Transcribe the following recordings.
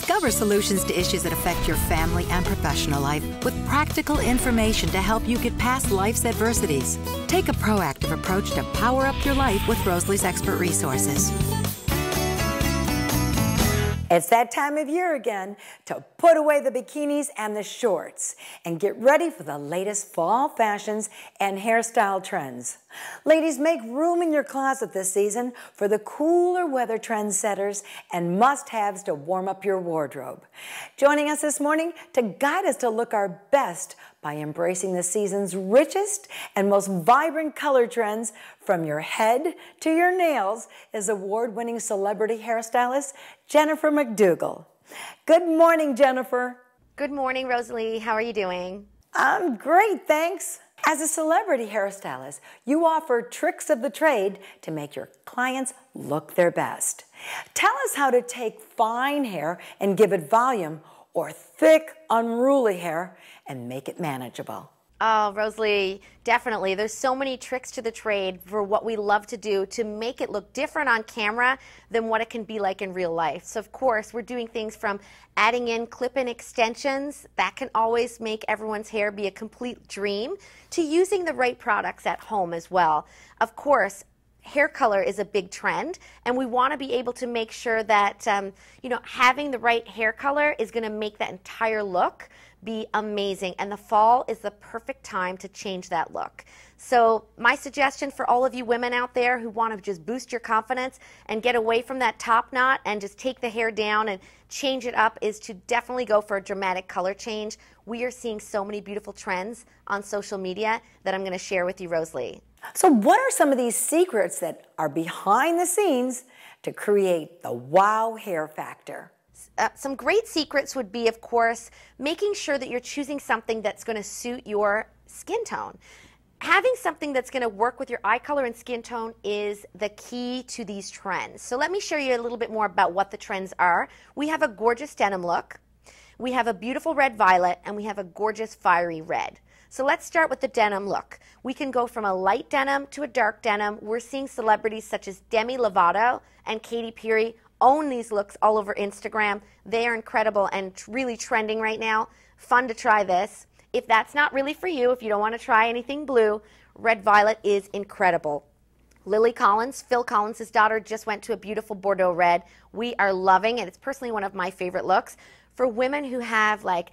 Discover solutions to issues that affect your family and professional life with practical information to help you get past life's adversities. Take a proactive approach to power up your life with Rosalie's expert resources. It's that time of year again to put away the bikinis and the shorts and get ready for the latest fall fashions and hairstyle trends. Ladies, make room in your closet this season for the cooler weather trendsetters and must-haves to warm up your wardrobe. Joining us this morning to guide us to look our best by embracing the season's richest and most vibrant color trends from your head to your nails is award-winning celebrity hairstylist Jennifer McDougall. Good morning, Jennifer. Good morning, Rosalie. How are you doing? I'm great, thanks. As a celebrity hairstylist, you offer tricks of the trade to make your clients look their best. Tell us how to take fine hair and give it volume, or thick, unruly hair and make it manageable. Oh, Rosalie, definitely. There's so many tricks to the trade for what we love to do to make it look different on camera than what it can be like in real life. So, of course, we're doing things from adding in clip-in extensions. That can always make everyone's hair be a complete dream, to using the right products at home as well. Of course, hair color is a big trend, and we want to be able to make sure that having the right hair color is going to make that entire look be amazing, and the fall is the perfect time to change that look. So my suggestion for all of you women out there who want to just boost your confidence and get away from that top knot and just take the hair down and change it up is to definitely go for a dramatic color change. We are seeing so many beautiful trends on social media that I'm going to share with you, Rosalie. So what are some of these secrets that are behind the scenes to create the wow hair factor? Some great secrets would be, of course, making sure that you're choosing something that's going to suit your skin tone. Having something that's going to work with your eye color and skin tone is the key to these trends. So let me show you a little bit more about what the trends are. We have a gorgeous denim look, we have a beautiful red violet, and we have a gorgeous fiery red. So let's start with the denim look. We can go from a light denim to a dark denim. We're seeing celebrities such as Demi Lovato and Katy Perry own these looks all over Instagram. They are incredible and really trending right now. Fun to try this. If that's not really for you, if you don't want to try anything blue, red violet is incredible. Lily Collins, Phil Collins' daughter, just went to a beautiful Bordeaux red. We are loving it. It's personally one of my favorite looks. For women who have like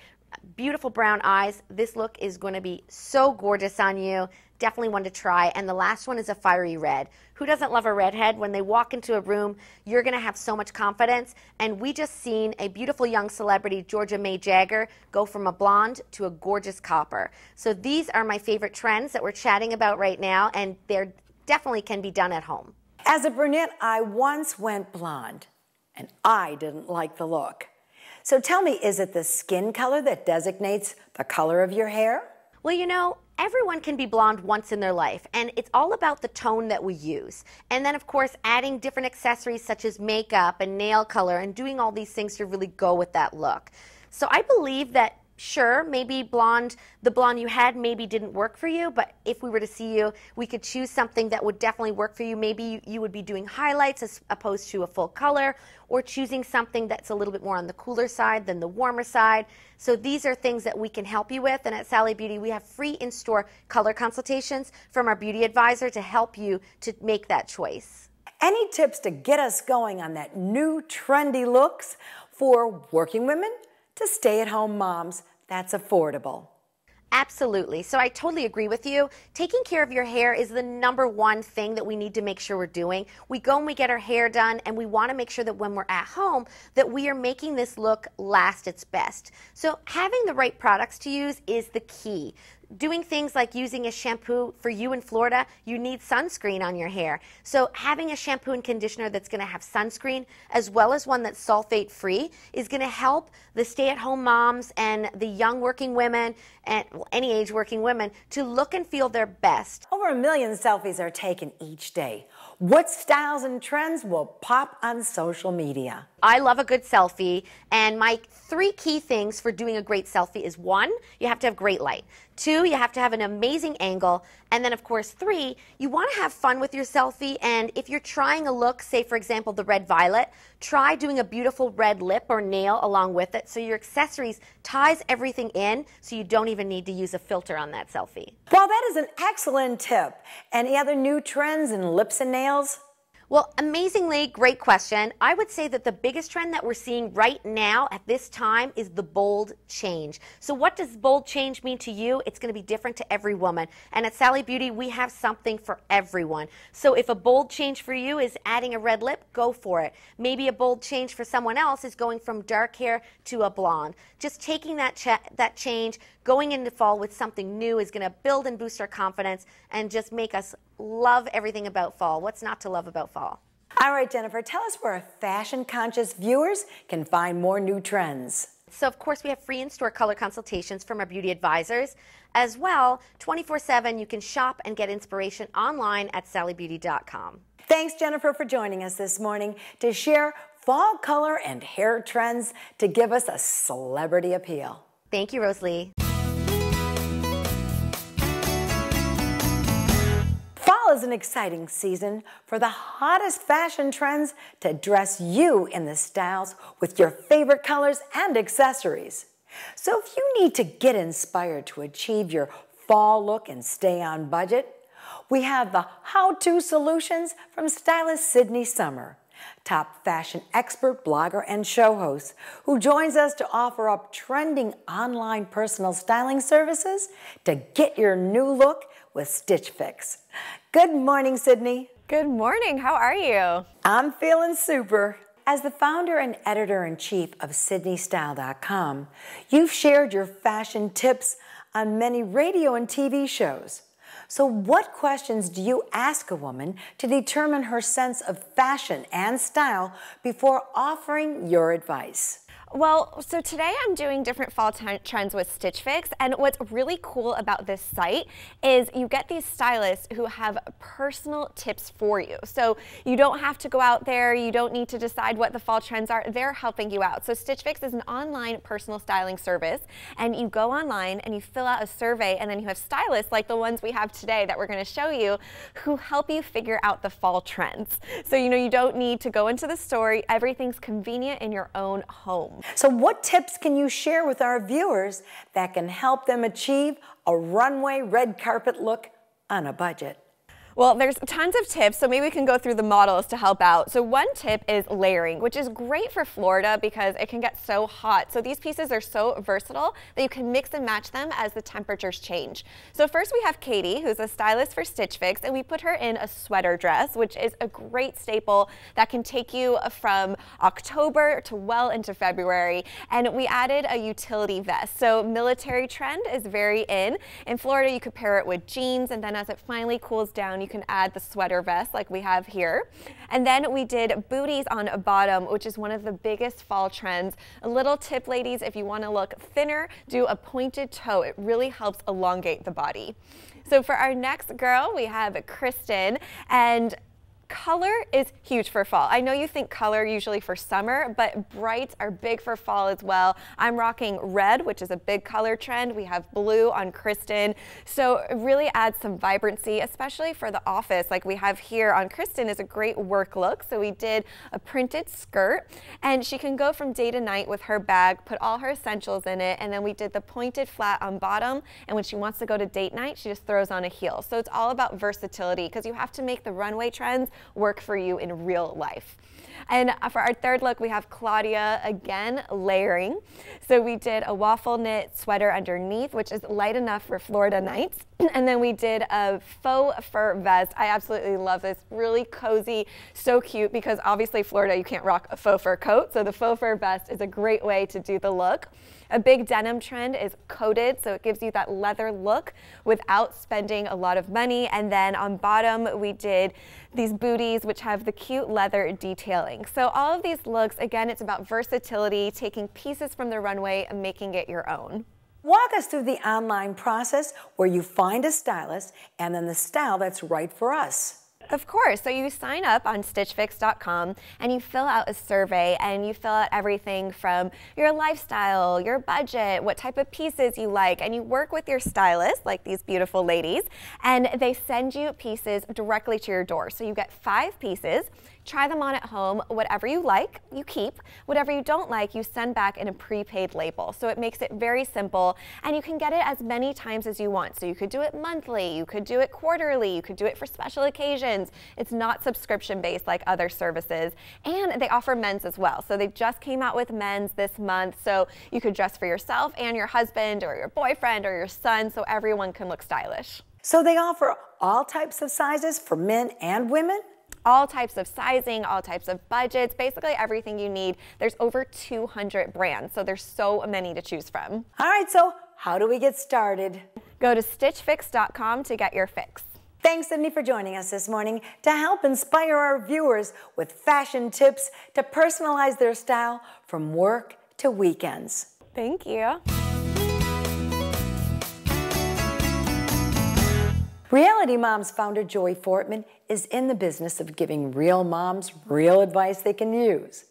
beautiful brown eyes, this look is going to be so gorgeous on you. Definitely one to try. And the last one is a fiery red. Who doesn't love a redhead? When they walk into a room, you're going to have so much confidence. And we just seen a beautiful young celebrity, Georgia May Jagger, go from a blonde to a gorgeous copper. So these are my favorite trends that we're chatting about right now, and they definitely can be done at home. As a brunette, I once went blonde, and I didn't like the look. So tell me, is it the skin color that designates the color of your hair? Well, you know, everyone can be blonde once in their life, and it's all about the tone that we use. And then, of course, adding different accessories such as makeup and nail color and doing all these things to really go with that look. So I believe that, sure, maybe the blonde you had maybe didn't work for you, but if we were to see you, we could choose something that would definitely work for you. Maybe you would be doing highlights as opposed to a full color, or choosing something that's a little bit more on the cooler side than the warmer side. So these are things that we can help you with, and at Sally Beauty we have free in-store color consultations from our beauty advisor to help you to make that choice. Any tips to get us going on that new trendy looks for working women to stay-at-home moms that's affordable? Absolutely. So I totally agree with you. Taking care of your hair is the #1 thing that we need to make sure we're doing. We go and we get our hair done, and we want to make sure that when we're at home that we are making this look last its best. So having the right products to use is the key. Doing things like using a shampoo, for you in Florida, you need sunscreen on your hair. So having a shampoo and conditioner that's going to have sunscreen, as well as one that's sulfate free, is going to help the stay-at-home moms and the young working women, and any age working women, to look and feel their best. Over 1 million selfies are taken each day. What styles and trends will pop on social media? I love a good selfie, and my 3 key things for doing a great selfie is 1, you have to have great light. 2, you have to have an amazing angle. And then, of course, 3, you want to have fun with your selfie. And if you're trying a look, say, for example, the red violet, try doing a beautiful red lip or nail along with it so your accessories ties everything in so you don't even need to use a filter on that selfie. Well, that is an excellent tip. Any other new trends in lips and nails? Well, amazingly, great question. I would say that the biggest trend that we're seeing right now at this time is the bold change. So what does bold change mean to you? It's going to be different to every woman. And at Sally Beauty, we have something for everyone. So if a bold change for you is adding a red lip, go for it. Maybe a bold change for someone else is going from dark hair to a blonde. Just taking that change, going into fall with something new is going to build and boost our confidence and just make us love everything about fall. What's not to love about fall? All right, Jennifer, tell us where fashion-conscious viewers can find more new trends. So, of course, we have free in-store color consultations from our beauty advisors. As well, 24/7, you can shop and get inspiration online at sallybeauty.com. Thanks, Jennifer, for joining us this morning to share fall color and hair trends to give us a celebrity appeal. Thank you, Rosalie. Fall is an exciting season for the hottest fashion trends to dress you in the styles with your favorite colors and accessories. So if you need to get inspired to achieve your fall look and stay on budget, we have the how-to solutions from stylist Sydney Summer, top fashion expert, blogger, and show host, who joins us to offer up trending online personal styling services to get your new look with Stitch Fix. Good morning, Sydney. Good morning. How are you? I'm feeling super. As the founder and editor-in-chief of SydneyStyle.com, you've shared your fashion tips on many radio and TV shows. So what questions do you ask a woman to determine her sense of fashion and style before offering your advice? Well, so today I'm doing different fall trends with Stitch Fix, and what's really cool about this site is you get these stylists who have personal tips for you. So you don't have to go out there, you don't need to decide what the fall trends are, they're helping you out. So Stitch Fix is an online personal styling service, and you go online and you fill out a survey, and then you have stylists like the ones we have today that we're going to show you who help you figure out the fall trends. So you don't need to go into the store, everything's convenient in your own home. So what tips can you share with our viewers that can help them achieve a runway red carpet look on a budget? Well, there's tons of tips, so maybe we can go through the models to help out. So one tip is layering, which is great for Florida because it can get so hot. So these pieces are so versatile that you can mix and match them as the temperatures change. So first we have Katie, who's a stylist for Stitch Fix, and we put her in a sweater dress, which is a great staple that can take you from October to well into February. And we added a utility vest. So military trend is very in. In Florida, you could pair it with jeans, and then as it finally cools down, you can add the sweater vest like we have here. And then we did booties on a bottom, which is one of the biggest fall trends. A little tip, ladies, if you want to look thinner, do a pointed toe. It really helps elongate the body. So for our next girl, we have Kristen, and color is huge for fall. I know you think color usually for summer, but brights are big for fall as well. I'm rocking red, which is a big color trend. We have blue on Kristen. So it really adds some vibrancy, especially for the office like we have here on Kristen is a great work look. So we did a printed skirt, and she can go from day to night with her bag, put all her essentials in it, and then we did the pointed flat on bottom, and when she wants to go to date night, she just throws on a heel. So it's all about versatility because you have to make the runway trends work for you in real life. And for our third look, we have Claudia, again, layering. So we did a waffle knit sweater underneath, which is light enough for Florida nights. And then we did a faux fur vest. I absolutely love this, really cozy, so cute, because obviously Florida, you can't rock a faux fur coat. So the faux fur vest is a great way to do the look. A big denim trend is coated, so it gives you that leather look without spending a lot of money. And then on bottom, we did these booties, which have the cute leather detailing. So all of these looks, again, it's about versatility, taking pieces from the runway and making it your own. Walk us through the online process where you find a stylist and then the style that's right for us. Of course. So you sign up on stitchfix.com and you fill out a survey, and you fill out everything from your lifestyle, your budget, what type of pieces you like, and you work with your stylist, like these beautiful ladies, and they send you pieces directly to your door. So you get 5 pieces. Try them on at home. Whatever you like, you keep. Whatever you don't like, you send back in a prepaid label. So it makes it very simple, and you can get it as many times as you want. So you could do it monthly, you could do it quarterly, you could do it for special occasions. It's not subscription-based like other services, and they offer men's as well. So they just came out with men's this month, so you could dress for yourself and your husband or your boyfriend or your son, so everyone can look stylish. So they offer all types of sizes for men and women? All types of sizing, all types of budgets, basically everything you need. There's over 200 brands, so there's so many to choose from. All right, so how do we get started? Go to stitchfix.com to get your fix. Thanks, Sydney, for joining us this morning to help inspire our viewers with fashion tips to personalize their style from work to weekends. Thank you. Reality Moms founder Joy Fortman is in the business of giving real moms real advice they can use.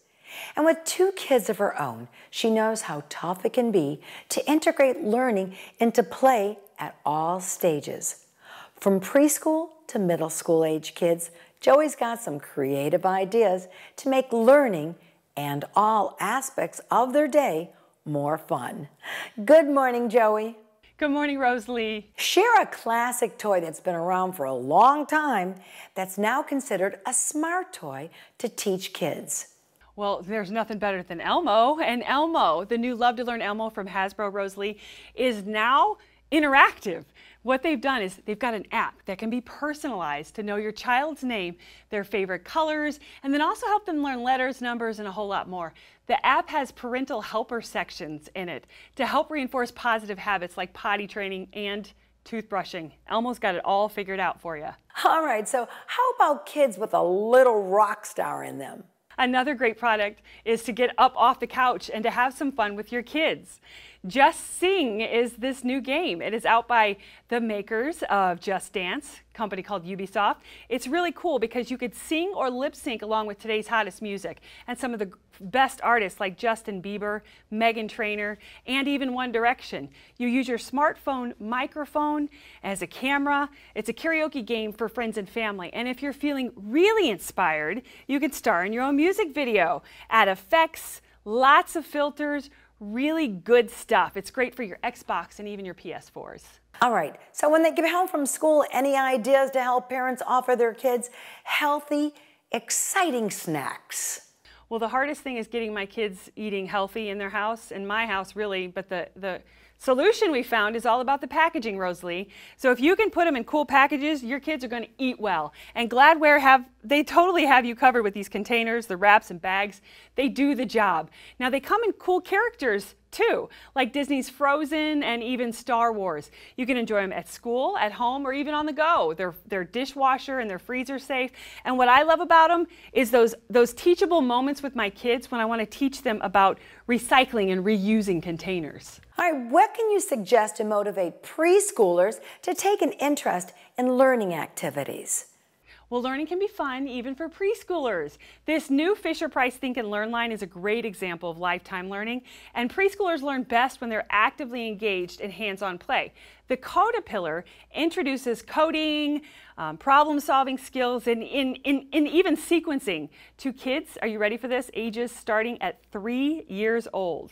And with 2 kids of her own, she knows how tough it can be to integrate learning into play at all stages. From preschool to middle school age kids, Joey's got some creative ideas to make learning and all aspects of their day more fun. Good morning, Joey. Good morning, Rosalie. Share a classic toy that's been around for a long time that's now considered a smart toy to teach kids. Well, there's nothing better than Elmo. And Elmo, the new Love to Learn Elmo from Hasbro, Rosalie, is now interactive. What they've done is they've got an app that can be personalized to know your child's name, their favorite colors, and then also help them learn letters, numbers, and a whole lot more. The app has parental helper sections in it to help reinforce positive habits like potty training and toothbrushing. Elmo's got it all figured out for you. All right, so how about kids with a little rock star in them? Another great product is to get up off the couch and to have some fun with your kids. Just Sing is this new game. It is out by the makers of Just Dance, a company called Ubisoft. It's really cool because you could sing or lip sync along with today's hottest music and some of the best artists like Justin Bieber, Meghan Trainor, and even One Direction. You use your smartphone microphone as a camera. It's a karaoke game for friends and family. And if you're feeling really inspired, you can star in your own music video. Add effects, lots of filters, really good stuff. It's great for your Xbox and even your PS4s. All right, so when they get home from school, any ideas to help parents offer their kids healthy, exciting snacks? Well, the hardest thing is getting my kids eating healthy in their house, in my house really, but the solution we found is all about the packaging, Rosalie. So if you can put them in cool packages, your kids are going to eat well. And Gladware they totally have you covered with these containers, the wraps and bags. They do the job. Now they come in cool characters too, like Disney's Frozen and even Star Wars. You can enjoy them at school, at home, or even on the go. They're dishwasher and they're freezer safe. And what I love about them is those teachable moments with my kids when I want to teach them about recycling and reusing containers. All right, what can you suggest to motivate preschoolers to take an interest in learning activities? Well, learning can be fun even for preschoolers. This new Fisher-Price Think and Learn line is a great example of lifetime learning, and preschoolers learn best when they're actively engaged in hands-on play. The Code-A-Pillar introduces coding, problem-solving skills, and even sequencing to kids, are you ready for this, ages starting at 3 years old.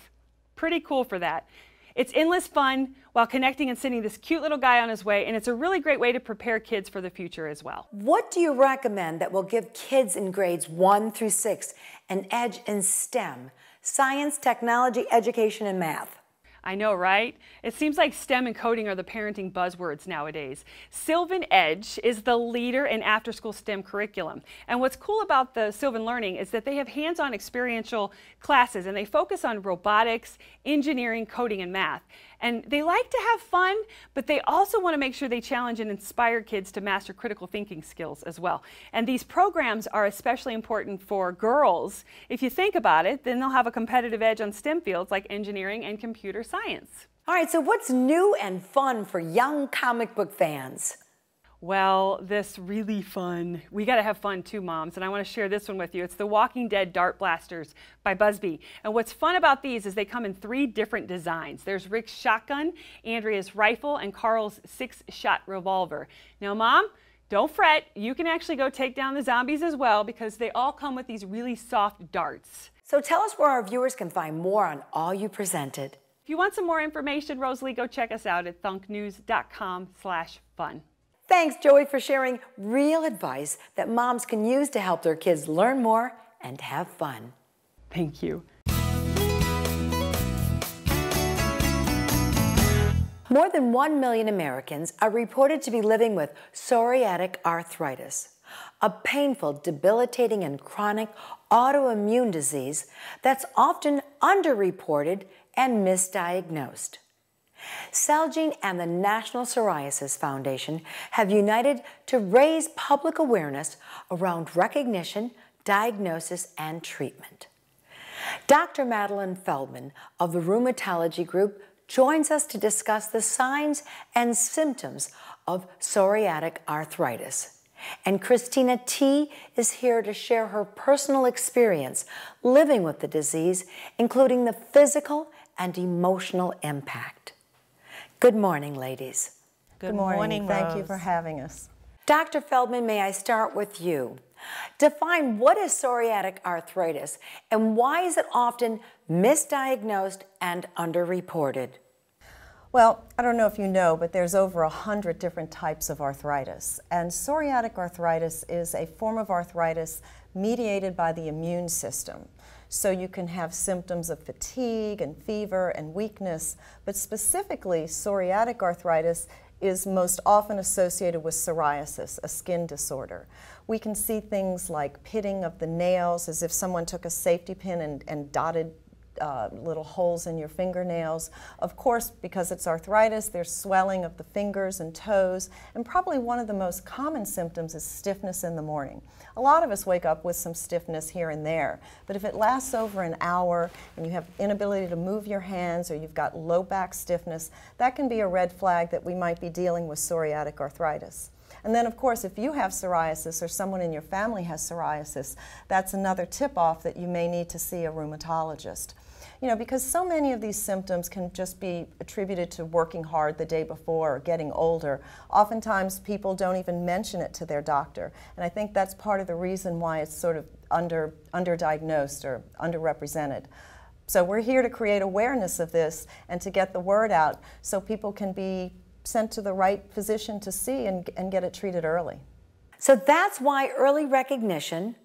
Pretty cool for that. It's endless fun while connecting and sending this cute little guy on his way, and it's a really great way to prepare kids for the future as well. What do you recommend that will give kids in grades 1 through 6 an edge in STEM, science, technology, education, and math? I know, right? It seems like STEM and coding are the parenting buzzwords nowadays. Sylvan Edge is the leader in after-school STEM curriculum. And what's cool about the Sylvan Learning is that they have hands-on experiential classes, and they focus on robotics, engineering, coding, and math. And they like to have fun, but they also want to make sure they challenge and inspire kids to master critical thinking skills as well. And these programs are especially important for girls. If you think about it, then they'll have a competitive edge on STEM fields like engineering and computer science. All right, so what's new and fun for young comic book fans? Well, this really fun, we got to have fun too, moms, and I want to share this one with you. It's the Walking Dead Dart Blasters by Busby. And what's fun about these is they come in 3 different designs. There's Rick's shotgun, Andrea's rifle, and Carl's 6-shot revolver. Now, Mom, don't fret. You can actually go take down the zombies as well because they all come with these really soft darts. So tell us where our viewers can find more on all you presented. If you want some more information, Rosalie, go check us out at thunknews.com/fun. Thanks, Joey, for sharing real advice that moms can use to help their kids learn more and have fun. Thank you. More than 1 million Americans are reported to be living with psoriatic arthritis, a painful, debilitating, and chronic autoimmune disease that's often underreported and misdiagnosed. Celgene and the National Psoriasis Foundation have united to raise public awareness around recognition, diagnosis, and treatment. Dr. Madeline Feldman of the Rheumatology Group joins us to discuss the signs and symptoms of psoriatic arthritis. And Christina T. is here to share her personal experience living with the disease, including the physical and emotional impact. Good morning, ladies. Good morning. Thank you for having us. Dr. Feldman, may I start with you? Define what is psoriatic arthritis and why is it often misdiagnosed and underreported? Well, I don't know if you know, but there's over 100 different types of arthritis. And psoriatic arthritis is a form of arthritis mediated by the immune system. So you can have symptoms of fatigue and fever and weakness, but specifically psoriatic arthritis is most often associated with psoriasis, a skin disorder. We can see things like pitting of the nails, as if someone took a safety pin and dotted little holes in your fingernails. Of course, because it's arthritis, there's swelling of the fingers and toes, and probably one of the most common symptoms is stiffness in the morning. A lot of us wake up with some stiffness here and there, but if it lasts over an hour and you have inability to move your hands or you've got low back stiffness, that can be a red flag that we might be dealing with psoriatic arthritis. And then, of course, if you have psoriasis or someone in your family has psoriasis, that's another tip-off that you may need to see a rheumatologist. You know, because so many of these symptoms can just be attributed to working hard the day before or getting older. Oftentimes, people don't even mention it to their doctor. And I think that's part of the reason why it's sort of underdiagnosed or underrepresented. So we're here to create awareness of this and to get the word out so people can be sent to the right physician to see and get it treated early. So that's why early recognition,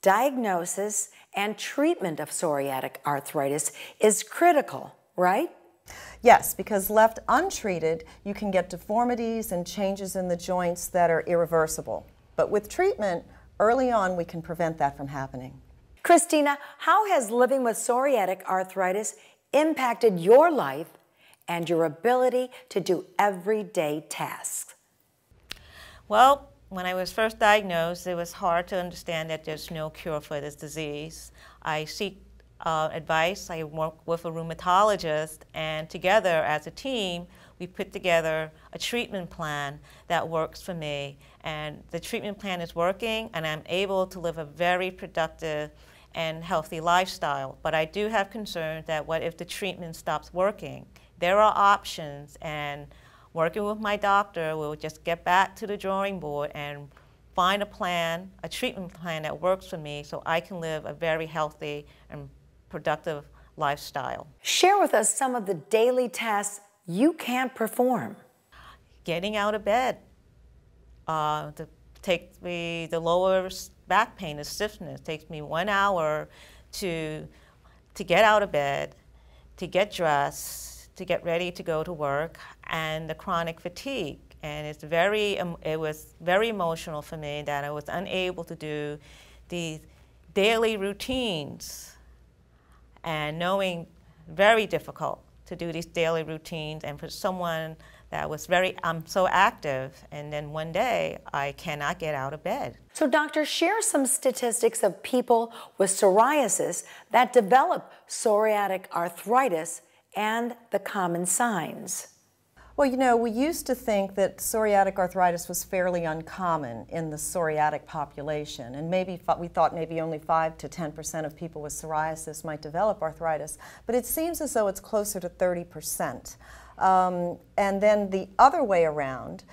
diagnosis, and treatment of psoriatic arthritis is critical, right? Yes, because left untreated, you can get deformities and changes in the joints that are irreversible. But with treatment, early on, we can prevent that from happening. Christina, how has living with psoriatic arthritis impacted your life and your ability to do everyday tasks? Well, when I was first diagnosed, it was hard to understand that there's no cure for this disease. I seek advice. I work with a rheumatologist, and together as a team, we put together a treatment plan that works for me. And the treatment plan is working, and I'm able to live a very productive and healthy lifestyle. But I do have concerns that what if the treatment stops working? There are options, and working with my doctor, we'll just get back to the drawing board and find a plan, a treatment plan that works for me so I can live a very healthy and productive lifestyle. Share with us some of the daily tasks you can't perform. Getting out of bed. Takes me, the lower back pain, the stiffness, takes me 1 hour to get out of bed, to get dressed, to get ready to go to work, and the chronic fatigue. And it was very emotional for me that I was unable to do these daily routines, and knowing very difficult to do these daily routines, and for someone that was I'm so active, and then one day I cannot get out of bed. So doctor, share some statistics of people with psoriasis that develop psoriatic arthritis and the common signs. Well, you know, we used to think that psoriatic arthritis was fairly uncommon in the psoriatic population, and maybe we thought maybe only 5 to 10% of people with psoriasis might develop arthritis, but it seems as though it's closer to 30%. And then the other way around,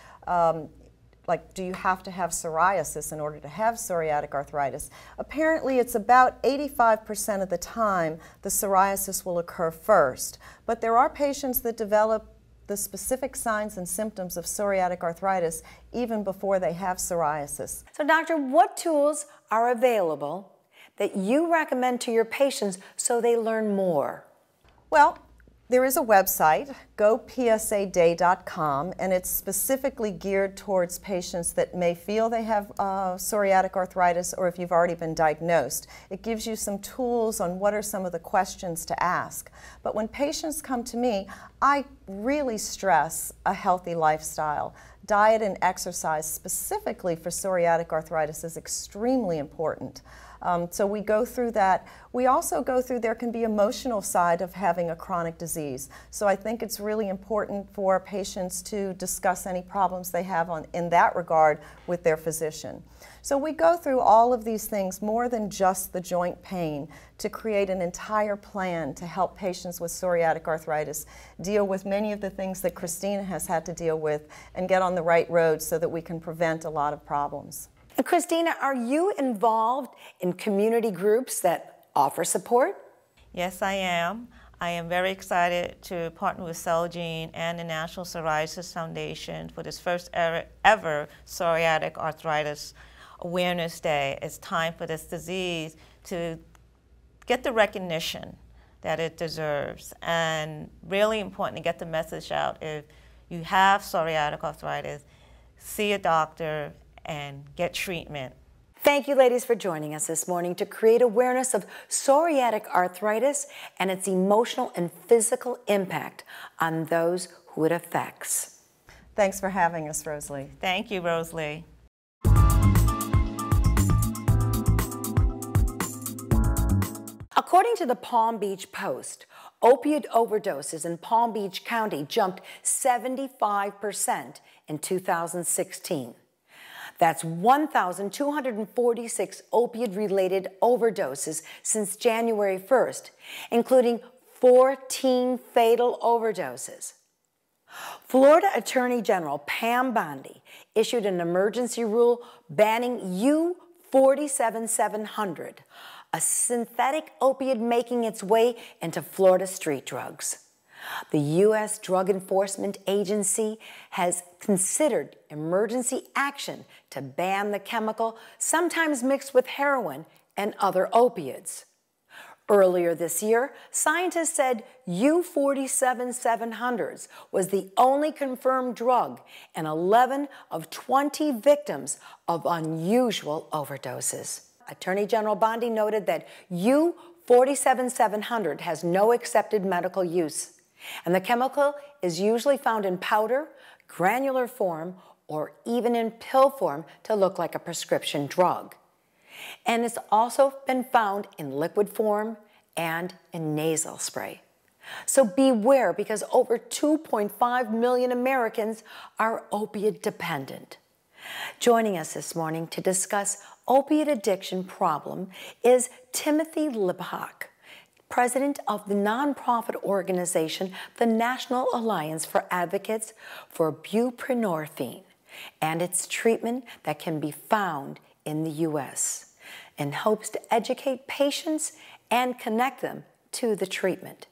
like, do you have to have psoriasis in order to have psoriatic arthritis? Apparently, it's about 85% of the time the psoriasis will occur first, but there are patients that develop the specific signs and symptoms of psoriatic arthritis even before they have psoriasis. So, doctor, what tools are available that you recommend to your patients so they learn more? Well, there is a website, gopsaday.com, and it's specifically geared towards patients that may feel they have psoriatic arthritis, or if you've already been diagnosed. It gives you some tools on what are some of the questions to ask. But when patients come to me, I really stress a healthy lifestyle. Diet and exercise specifically for psoriatic arthritis is extremely important. So we go through that. We also go through, there can be emotional side of having a chronic disease. So I think it's really important for patients to discuss any problems they have in that regard with their physician. So we go through all of these things, more than just the joint pain, to create an entire plan to help patients with psoriatic arthritis deal with many of the things that Christina has had to deal with and get on the right road so that we can prevent a lot of problems. And Christina, are you involved in community groups that offer support? Yes, I am. I am very excited to partner with Celgene and the National Psoriasis Foundation for this first ever Psoriatic Arthritis Awareness Day. It's time for this disease to get the recognition that it deserves, and really important to get the message out. If you have psoriatic arthritis, see a doctor and get treatment. Thank you, ladies, for joining us this morning to create awareness of psoriatic arthritis and its emotional and physical impact on those who it affects. Thanks for having us, Rosalie. Thank you, Rosalie. According to the Palm Beach Post, opioid overdoses in Palm Beach County jumped 75% in 2016. That's 1,246 opioid-related overdoses since January 1st, including 14 fatal overdoses. Florida Attorney General Pam Bondi issued an emergency rule banning U-47-700, a synthetic opiate making its way into Florida street drugs. The U.S. Drug Enforcement Agency has considered emergency action to ban the chemical, sometimes mixed with heroin and other opiates. Earlier this year, scientists said U-47-700 was the only confirmed drug in 11 of 20 victims of unusual overdoses. Attorney General Bondi noted that U-47-700 has no accepted medical use, and the chemical is usually found in powder, granular form, or even in pill form to look like a prescription drug. And it's also been found in liquid form and in nasal spray. So beware, because over 2.5 million Americans are opiate dependent. Joining us this morning to discuss opiate addiction problem is Timothy Libhak, president of the nonprofit organization, the National Alliance for Advocates for Buprenorphine, and its treatment that can be found in the U.S., in hopes to educate patients and connect them to the treatment,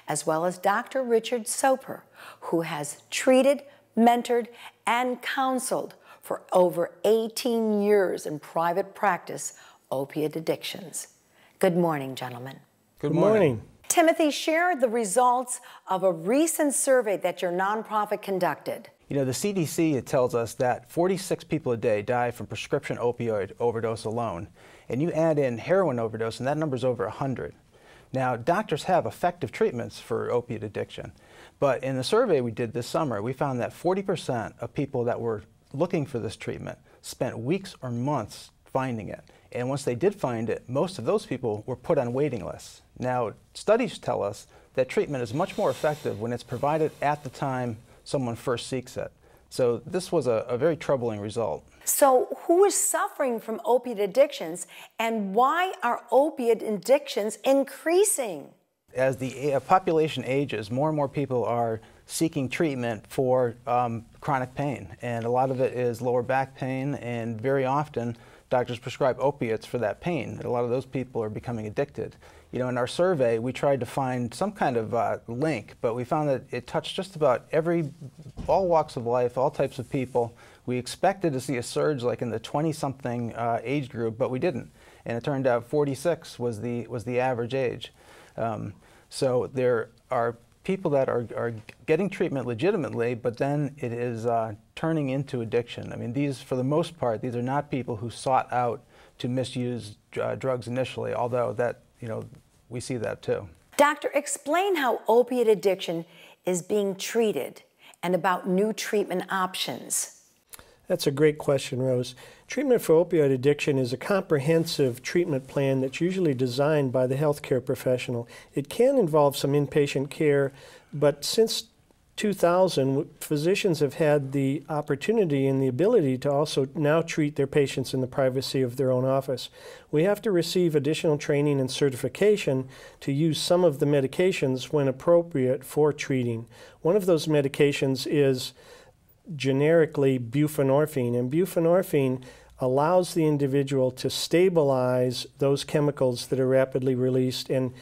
as well as Dr. Richard Soper, who has treated, mentored, and counseled for over 18 years in private practice opiate addictions. Good morning, gentlemen. Good morning. Timothy, share the results of a recent survey that your nonprofit conducted. You know, the CDC, it tells us that 46 people a day die from prescription opioid overdose alone. And you add in heroin overdose, and that number's over 100. Now, doctors have effective treatments for opiate addiction. But in the survey we did this summer, we found that 40% of people that were looking for this treatment spent weeks or months finding it. And once they did find it, most of those people were put on waiting lists. Now, studies tell us that treatment is much more effective when it's provided at the time someone first seeks it. So this was a very troubling result. So who is suffering from opiate addictions, and why are opiate addictions increasing? As the population ages, more and more people are seeking treatment for chronic pain, and a lot of it is lower back pain, and very often doctors prescribe opiates for that pain. And a lot of those people are becoming addicted. You know, in our survey, we tried to find some kind of link, but we found that it touched just about all walks of life, all types of people. We expected to see a surge like in the 20-something age group, but we didn't. And it turned out 46 was the average age. So there are people that are getting treatment legitimately, but then it is turning into addiction. I mean, these, for the most part, these are not people who sought out to misuse drugs initially, although that, you know, we see that too. Doctor, explain how opiate addiction is being treated and about new treatment options. That's a great question, Rose. Treatment for opioid addiction is a comprehensive treatment plan that's usually designed by the healthcare professional. It can involve some inpatient care, but since 2000, physicians have had the opportunity and the ability to also now treat their patients in the privacy of their own office. We have to receive additional training and certification to use some of the medications when appropriate for treating. One of those medications is generically buprenorphine, and buprenorphine allows the individual to stabilize those chemicals that are rapidly released and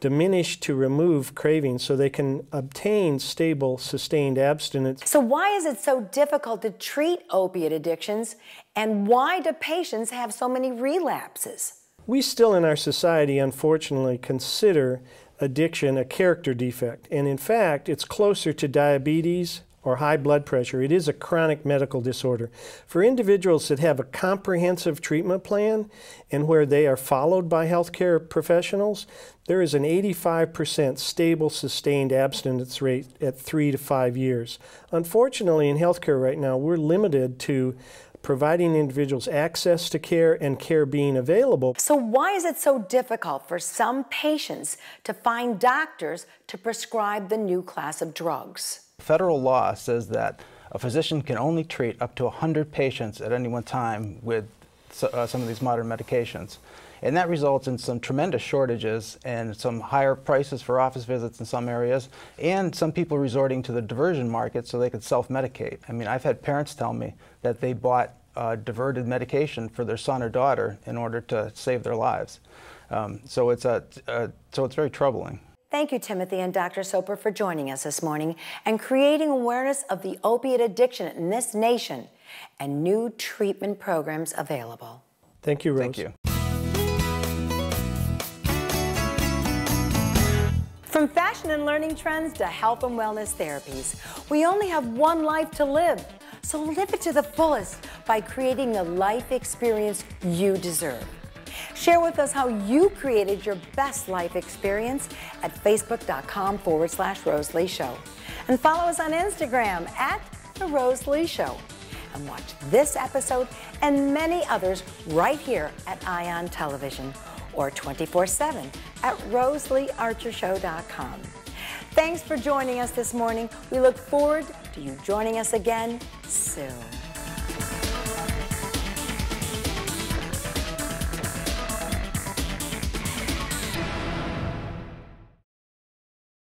diminish to remove cravings so they can obtain stable, sustained abstinence. So why is it so difficult to treat opiate addictions, and why do patients have so many relapses? We still in our society, unfortunately, consider addiction a character defect, and in fact, it's closer to diabetes or high blood pressure. It is a chronic medical disorder. For individuals that have a comprehensive treatment plan and where they are followed by healthcare professionals, there is an 85% stable, sustained abstinence rate at 3 to 5 years. Unfortunately, in healthcare right now, we're limited to providing individuals access to care and care being available. So why is it so difficult for some patients to find doctors to prescribe the new class of drugs? Federal law says that a physician can only treat up to 100 patients at any one time with some of these modern medications. And that results in some tremendous shortages and some higher prices for office visits in some areas, and some people resorting to the diversion market so they could self-medicate. I mean, I've had parents tell me that they bought diverted medication for their son or daughter in order to save their lives. So it's very troubling. Thank you, Timothy and Dr. Soper, for joining us this morning and creating awareness of the opiate addiction in this nation and new treatment programs available. Thank you, Rose. Thank you. From fashion and learning trends to health and wellness therapies, we only have one life to live. So live it to the fullest by creating the life experience you deserve. Share with us how you created your best life experience at facebook.com/Rose Lee Show. And follow us on Instagram at The Rose Lee Show. And watch this episode and many others right here at ION Television or 24/7 at RoseleeArcherShow.com. Thanks for joining us this morning. We look forward to you joining us again soon.